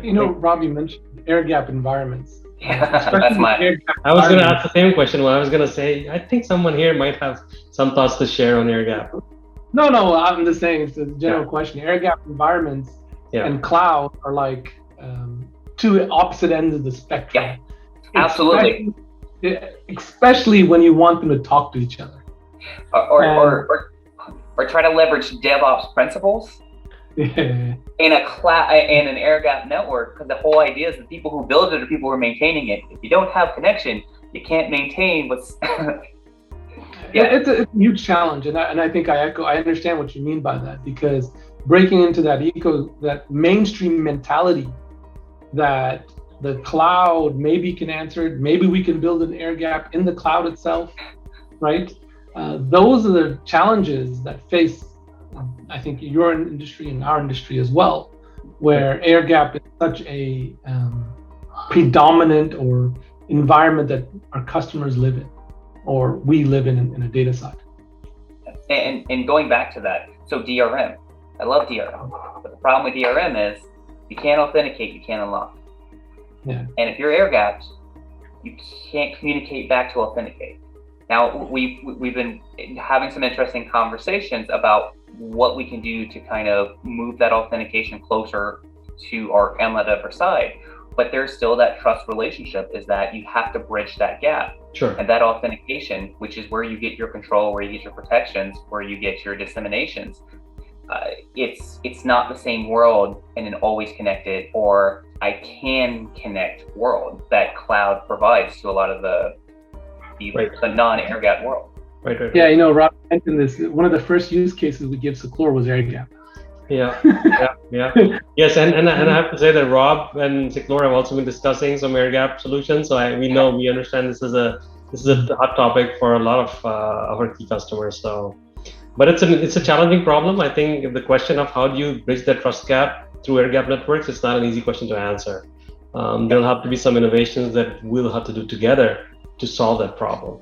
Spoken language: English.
Rob, you mentioned air gap environments. Yeah, that's my. I was going to ask the same question. Well, I was going to say, I think someone here might have some thoughts to share on air gap. No, I'm just saying it's a general question. Air gap environments and cloud are like two opposite ends of the spectrum. Yeah, absolutely. Especially when you want them to talk to each other. Or try to leverage DevOps principles in a cloud in an air gap network, because the whole idea is the people who build it are people who are maintaining it. If you don't have connection, you can't maintain what's. It's a huge challenge, and I think I understand what you mean by that, because breaking into that mainstream mentality that the cloud maybe can answer it, maybe we can build an air gap in the cloud itself, right? Those are the challenges that face, I think, your industry and our industry as well, where air gap is such a predominant or environment that our customers live in, or we live in a data side. And going back to that, so DRM, I love DRM, but the problem with DRM is you can't authenticate, you can't unlock. Yeah. And if you're air gapped, you can't communicate back to authenticate. Now we've been having some interesting conversations about what we can do to kind of move that authentication closer to our MLA side, but there's still that trust relationship, is that you have to bridge that gap. Sure. And that authentication, which is where you get your control, where you get your protections, where you get your disseminations, it's not the same world in an always connected or I can connect world that cloud provides to a lot of the non-air gap world. Right. Yeah, Rob mentioned this. One of the first use cases we give Seclor was air gap. Yeah. Yes, and I have to say that Rob and Seclor have also been discussing some air gap solutions. So we understand this is a hot topic for a lot of our key customers. So, but it's a challenging problem. I think the question of how do you bridge that trust gap through air gap networks, it's not an easy question to answer. There'll have to be some innovations that we'll have to do together to solve that problem.